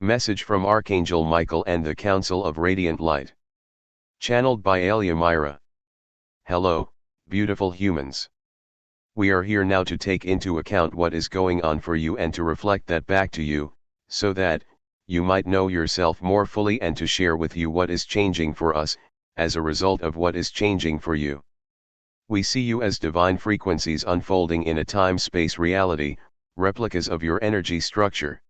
Message from Archangel Michael and the Council of Radiant Light. Channeled by Ailia Mira. Hello, beautiful humans. We are here now to take into account what is going on for you and to reflect that back to you, so that you might know yourself more fully and to share with you what is changing for us, as a result of what is changing for you. We see you as divine frequencies unfolding in a time-space reality, replicas of your energy structure.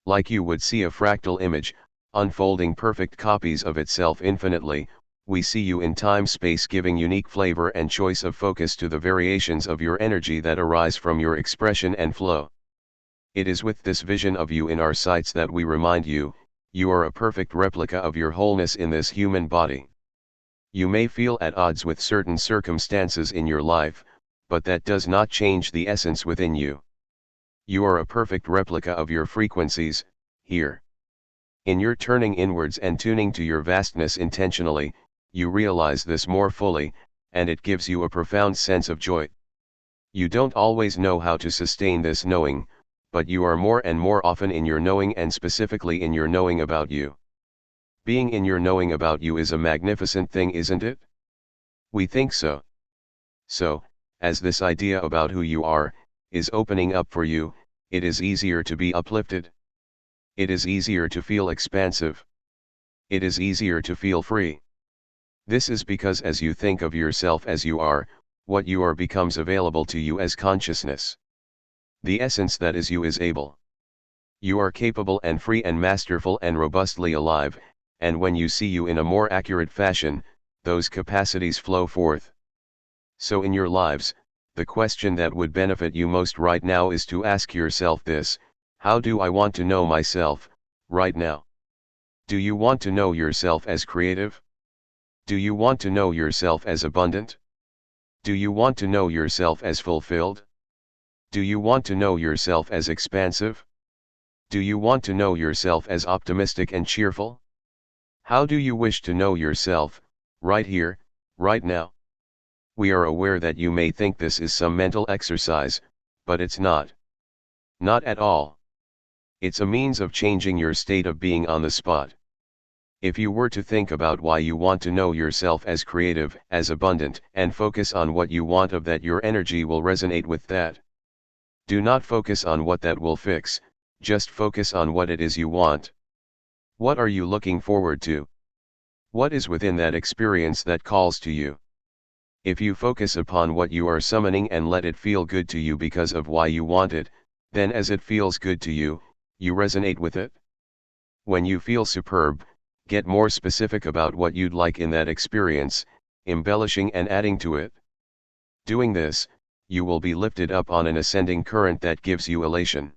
Like you would see a fractal image, unfolding perfect copies of itself infinitely, we see you in time-space giving unique flavor and choice of focus to the variations of your energy that arise from your expression and flow. It is with this vision of you in our sights that we remind you, you are a perfect replica of your wholeness in this human body. You may feel at odds with certain circumstances in your life, but that does not change the essence within you. You are a perfect replica of your frequencies, here. In your turning inwards and tuning to your vastness intentionally, you realize this more fully, and it gives you a profound sense of joy. You don't always know how to sustain this knowing, but you are more and more often in your knowing and specifically in your knowing about you. Being in your knowing about you is a magnificent thing, isn't it? We think so. So, as this idea about who you are, is opening up for you, it is easier to be uplifted. It is easier to feel expansive. It is easier to feel free. This is because as you think of yourself as you are, what you are becomes available to you as consciousness. The essence that is you is able. You are capable and free and masterful and robustly alive, and when you see you in a more accurate fashion, those capacities flow forth. So in your lives, the question that would benefit you most right now is to ask yourself this: how do I want to know myself, right now? Do you want to know yourself as creative? Do you want to know yourself as abundant? Do you want to know yourself as fulfilled? Do you want to know yourself as expansive? Do you want to know yourself as optimistic and cheerful? How do you wish to know yourself, right here, right now? We are aware that you may think this is some mental exercise, but it's not. Not at all. It's a means of changing your state of being on the spot. If you were to think about why you want to know yourself as creative, as abundant, and focus on what you want of that, your energy will resonate with that. Do not focus on what that will fix, just focus on what it is you want. What are you looking forward to? What is within that experience that calls to you? If you focus upon what you are summoning and let it feel good to you because of why you want it, then as it feels good to you, you resonate with it. When you feel superb, get more specific about what you'd like in that experience, embellishing and adding to it. Doing this, you will be lifted up on an ascending current that gives you elation.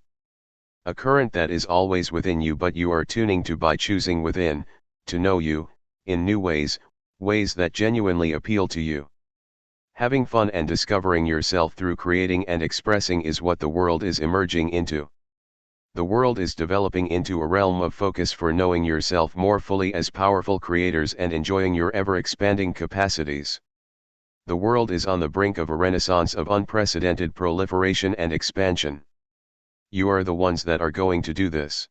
A current that is always within you, but you are tuning to by choosing within, to know you, in new ways, ways that genuinely appeal to you. Having fun and discovering yourself through creating and expressing is what the world is emerging into. The world is developing into a realm of focus for knowing yourself more fully as powerful creators and enjoying your ever-expanding capacities. The world is on the brink of a renaissance of unprecedented proliferation and expansion. You are the ones that are going to do this.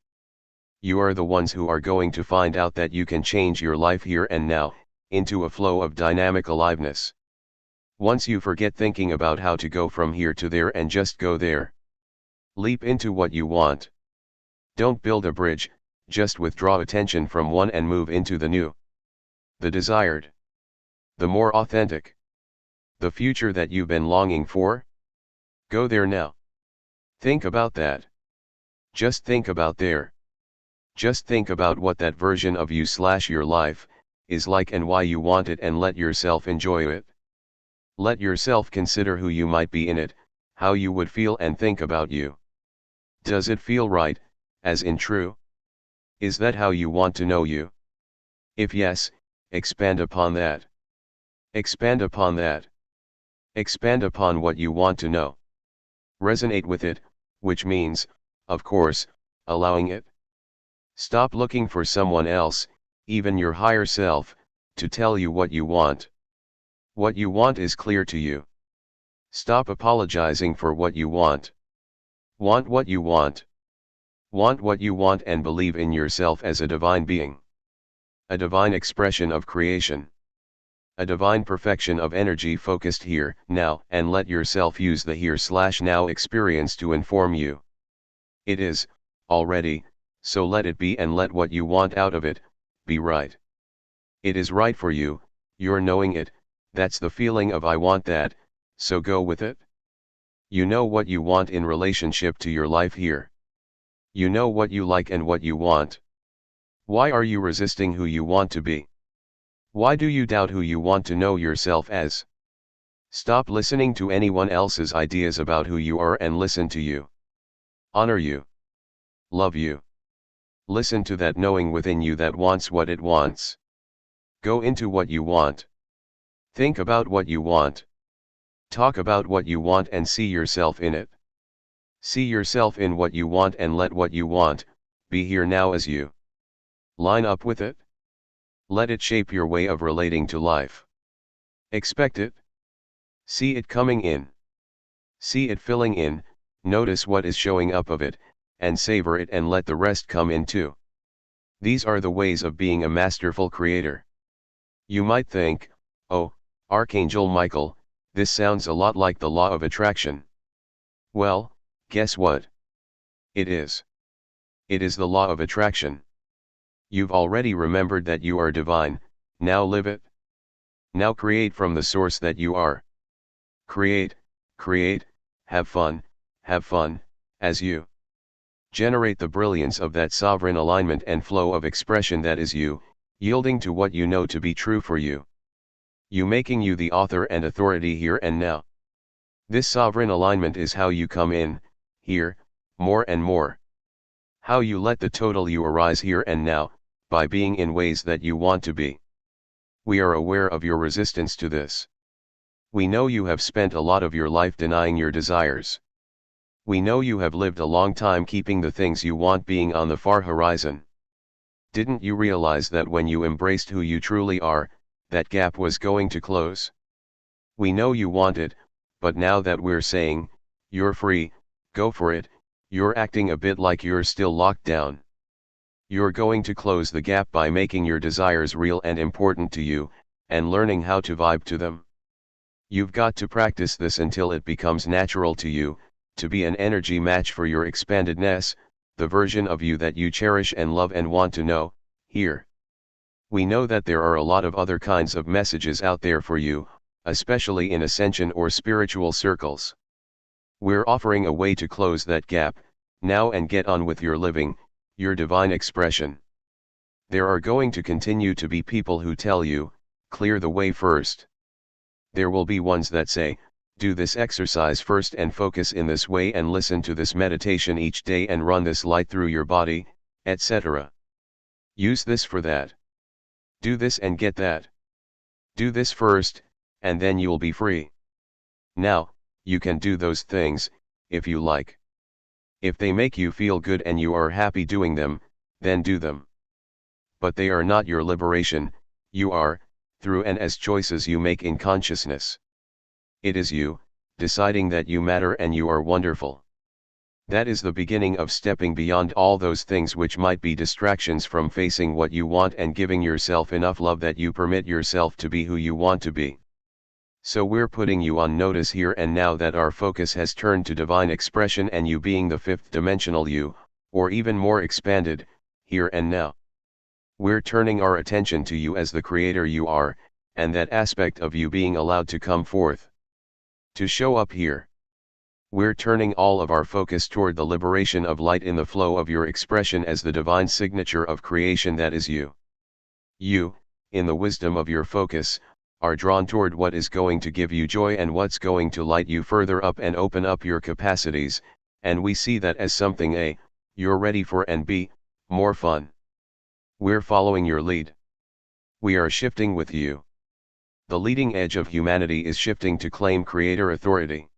You are the ones who are going to find out that you can change your life here and now, into a flow of dynamic aliveness. Once you forget thinking about how to go from here to there and just go there. Leap into what you want. Don't build a bridge, just withdraw attention from one and move into the new. The desired. The more authentic. The future that you've been longing for. Go there now. Think about that. Just think about there. Just think about what that version of you/your life is like and why you want it, and let yourself enjoy it. Let yourself consider who you might be in it, how you would feel and think about you. Does it feel right, as in true? Is that how you want to know you? If yes, expand upon that. Expand upon that. Expand upon what you want to know. Resonate with it, which means, of course, allowing it. Stop looking for someone else, even your higher self, to tell you what you want. What you want is clear to you. Stop apologizing for what you want. Want what you want. Want what you want and believe in yourself as a divine being. A divine expression of creation. A divine perfection of energy focused here, now, and let yourself use the here/now experience to inform you. It is, already, so let it be and let what you want out of it, be right. It is right for you, you're knowing it, that's the feeling of I want that, so go with it. You know what you want in relationship to your life here. You know what you like and what you want. Why are you resisting who you want to be? Why do you doubt who you want to know yourself as? Stop listening to anyone else's ideas about who you are and listen to you. Honor you. Love you. Listen to that knowing within you that wants what it wants. Go into what you want. Think about what you want. Talk about what you want and see yourself in it. See yourself in what you want and let what you want be here now as you. Line up with it. Let it shape your way of relating to life. Expect it. See it coming in. See it filling in, notice what is showing up of it, and savor it and let the rest come in too. These are the ways of being a masterful creator. You might think, oh, Archangel Michael, this sounds a lot like the law of attraction. Well, guess what? It is. It is the law of attraction. You've already remembered that you are divine, now live it. Now create from the source that you are. Create, have fun, as you. Generate the brilliance of that sovereign alignment and flow of expression that is you, yielding to what you know to be true for you. You making you the author and authority here and now. This sovereign alignment is how you come in, here, more and more. How you let the total you arise here and now, by being in ways that you want to be. We are aware of your resistance to this. We know you have spent a lot of your life denying your desires. We know you have lived a long time keeping the things you want being on the far horizon. Didn't you realize that when you embraced who you truly are, that gap was going to close? We know you want it, but now that we're saying, you're free, go for it, you're acting a bit like you're still locked down. You're going to close the gap by making your desires real and important to you, and learning how to vibe to them. You've got to practice this until it becomes natural to you, to be an energy match for your expandedness, the version of you that you cherish and love and want to know, here. We know that there are a lot of other kinds of messages out there for you, especially in ascension or spiritual circles. We're offering a way to close that gap, now and get on with your living, your divine expression. There are going to continue to be people who tell you, clear the way first. There will be ones that say, do this exercise first and focus in this way and listen to this meditation each day and run this light through your body, etc. Use this for that. Do this and get that. Do this first, and then you'll be free. Now, you can do those things, if you like. If they make you feel good and you are happy doing them, then do them. But they are not your liberation, you are, through and as choices you make in consciousness. It is you, deciding that you matter and you are wonderful. That is the beginning of stepping beyond all those things which might be distractions from facing what you want and giving yourself enough love that you permit yourself to be who you want to be. So we're putting you on notice here and now that our focus has turned to divine expression and you being the fifth dimensional you, or even more expanded, here and now. We're turning our attention to you as the creator you are, and that aspect of you being allowed to come forth. To show up here. We're turning all of our focus toward the liberation of light in the flow of your expression as the divine signature of creation that is you. You, in the wisdom of your focus, are drawn toward what is going to give you joy and what's going to light you further up and open up your capacities, and we see that as something A, you're ready for, and B, more fun. We're following your lead. We are shifting with you. The leading edge of humanity is shifting to claim creator authority.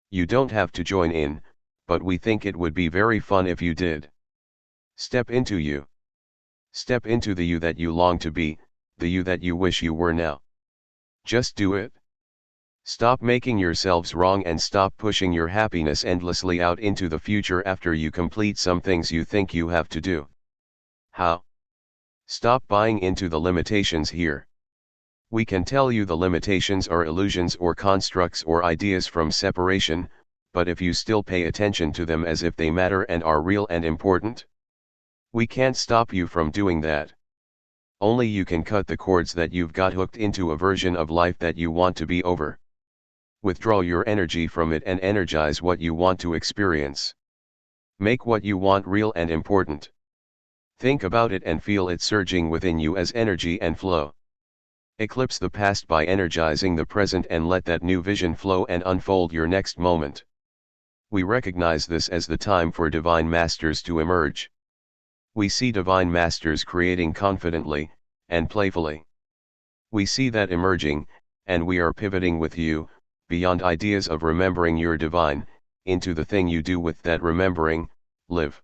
You don't have to join in, but we think it would be very fun if you did. Step into you. Step into the you that you long to be, the you that you wish you were now. Just do it. Stop making yourselves wrong and stop pushing your happiness endlessly out into the future after you complete some things you think you have to do. How? Stop buying into the limitations here. We can tell you the limitations are illusions or constructs or ideas from separation, but if you still pay attention to them as if they matter and are real and important, we can't stop you from doing that. Only you can cut the cords that you've got hooked into a version of life that you want to be over. Withdraw your energy from it and energize what you want to experience. Make what you want real and important. Think about it and feel it surging within you as energy and flow. Eclipse the past by energizing the present and let that new vision flow and unfold your next moment. We recognize this as the time for divine masters to emerge. We see divine masters creating confidently and playfully. We see that emerging, and we are pivoting with you, beyond ideas of remembering your divine, into the thing you do with that remembering, live.